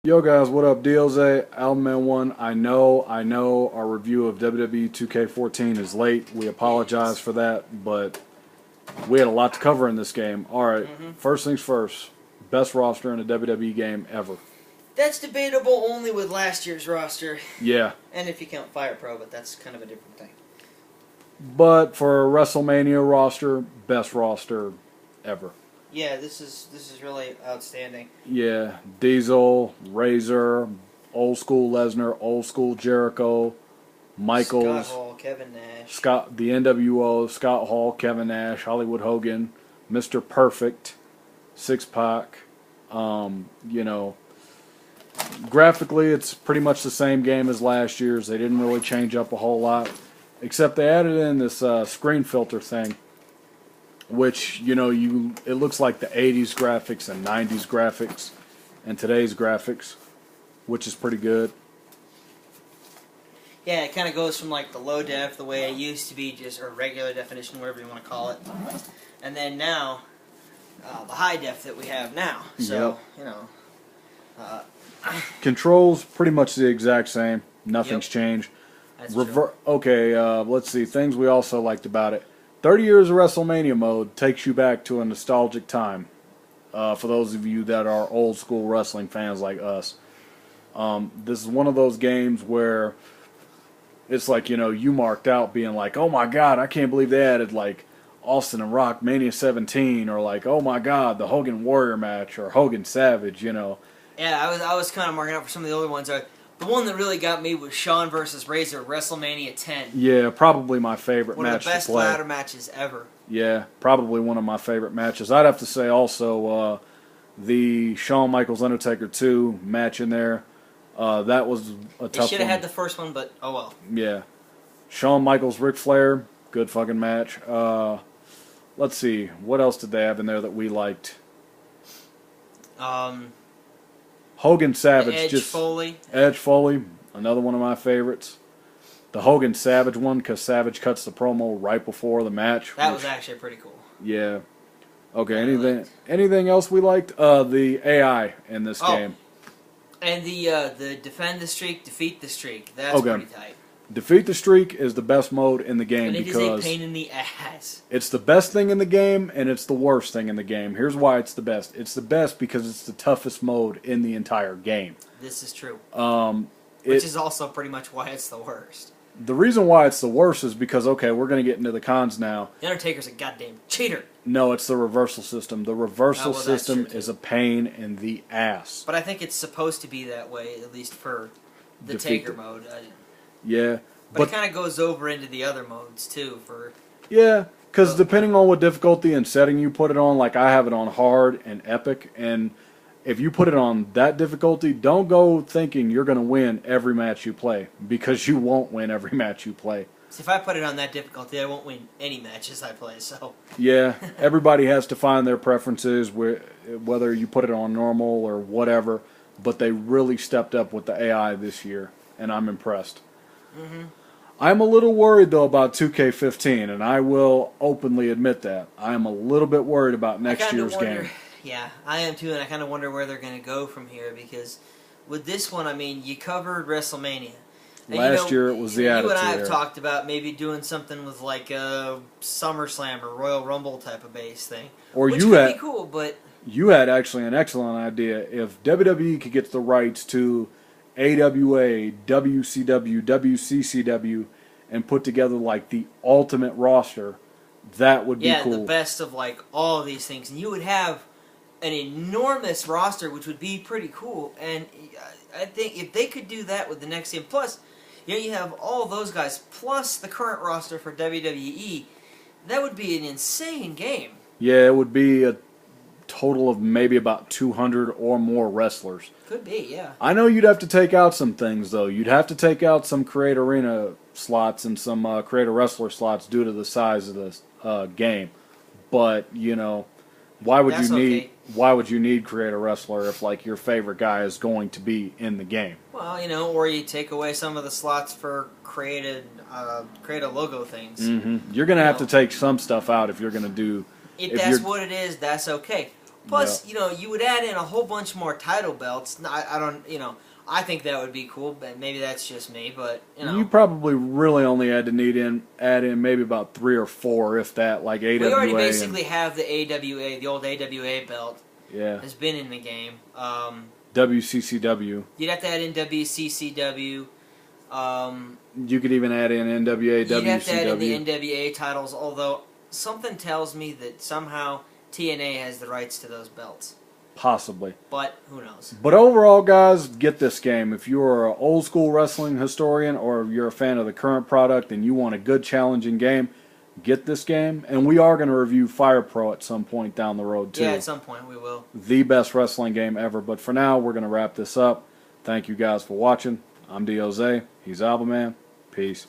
Yo guys, what up? DLZ, Alman1. I know our review of WWE 2K14 is late. We apologize for that, but we had a lot to cover in this game. Alright, first things first. Best roster in a WWE game ever. That's debatable only with last year's roster. Yeah. And if you count Fire Pro, but that's kind of a different thing. But for a WrestleMania roster, best roster ever. Yeah, this is really outstanding. Yeah, Diesel, Razor, old school Lesnar, old school Jericho, Michaels, Scott Hall, Kevin Nash. The NWO, Scott Hall, Kevin Nash, Hollywood Hogan, Mr. Perfect, Six Pack. Graphically, it's pretty much the same game as last year's. They didn't really change up a whole lot, except they added in this screen filter thing, which, it looks like the 80s graphics and 90s graphics and today's graphics, which is pretty good. Yeah, it kind of goes from like the low def, the way it used to be, or regular definition, whatever you want to call it, and then now, the high def that we have now. So, Controls pretty much the exact same. Nothing's changed. That's true. Okay, let's see. Things we also liked about it. 30 years of WrestleMania mode takes you back to a nostalgic time. For those of you that are old school wrestling fans like us. This is one of those games where it's like, you marked out being like, oh my god, I can't believe they added like Austin and Rock Mania 17, or like, oh my god, the Hogan Warrior match, or Hogan Savage, Yeah, I was kind of marking out for some of the other ones. The one that really got me was Shawn versus Razor, WrestleMania 10. Yeah, probably my favorite match to play. One of the best ladder matches ever. Yeah, probably one of my favorite matches. I'd have to say also the Shawn Michaels Undertaker 2 match in there. That was a tough one. They should have had the first one, but oh well. Yeah. Shawn Michaels Ric Flair, good fucking match. Let's see, what else did they have in there that we liked? Hogan Savage, Edge Foley, another one of my favorites. The Hogan Savage one, because Savage cuts the promo right before the match. That was actually pretty cool. Yeah. Okay. Anything else we liked? The AI in this game. And the defend the streak, defeat the streak. That's pretty tight. Defeat the streak is the best mode in the game because because it is a pain in the ass. It's the best thing in the game, and it's the worst thing in the game. Here's why it's the best. It's the best because it's the toughest mode in the entire game. This is true. Which is also pretty much why it's the worst. The reason why it's the worst is because, okay, we're going to get into the cons now. The Undertaker's a goddamn cheater. No, it's the reversal system. The reversal system is a pain in the ass. But I think it's supposed to be that way, at least for the Taker mode. Yeah. But it kind of goes over into the other modes, too. Yeah, because depending on what difficulty and setting you put it on, like I have it on hard and epic, and if you put it on that difficulty, don't go thinking you're going to win every match you play, because you won't win every match you play. So if I put it on that difficulty, I won't win any matches I play, so... Yeah, everybody has to find their preferences, whether you put it on normal or whatever, but they really stepped up with the AI this year, and I'm impressed. I'm a little worried, though, about 2K15, and I will openly admit that. I am a little bit worried about next year's game. Yeah, I am too, and I kind of wonder where they're going to go from here, because with this one, I mean, you covered WrestleMania. And Last year, it was the Attitude Era. You and I have Era. talked about maybe doing something with like a SummerSlam or Royal Rumble type of base thing. Or which could be cool, but... You had actually an excellent idea. If WWE could get the rights to AWA, WCW, WCCW, and put together like the ultimate roster, that would be cool. Yeah, the best of like all of these things. And you would have an enormous roster, which would be pretty cool. And I think if they could do that with the next game, plus, you have all those guys, plus the current roster for WWE, that would be an insane game. Yeah, it would be a total of maybe about 200 or more wrestlers. Could be, yeah. I know you'd have to take out some things, though. You'd have to take out some Create Arena slots and some Create a Wrestler slots due to the size of this game. But, why would you need Create a Wrestler if like your favorite guy is going to be in the game? Well, or you take away some of the slots for create a logo things. You're going to have to take some stuff out if you're going to do... If that's what it is, that's okay. Plus, you would add in a whole bunch more title belts. I don't, I think that would be cool, but maybe that's just me. But You probably really only had to add in maybe about 3 or 4, if that, like AWA. We already basically have the AWA, the old AWA belt. Yeah. Has been in the game. WCCW. You'd have to add in WCCW. You could even add in NWA, WCW. You'd have to add in the NWA titles, although something tells me that somehow TNA has the rights to those belts. Possibly. But who knows? But overall, guys, get this game. If you're an old school wrestling historian or you're a fan of the current product and you want a good challenging game, get this game. And we are going to review Fire Pro at some point down the road, too. Yeah, at some point we will. The best wrestling game ever. But for now, we're going to wrap this up. Thank you guys for watching. I'm DOZ. He's Alba Man. Peace.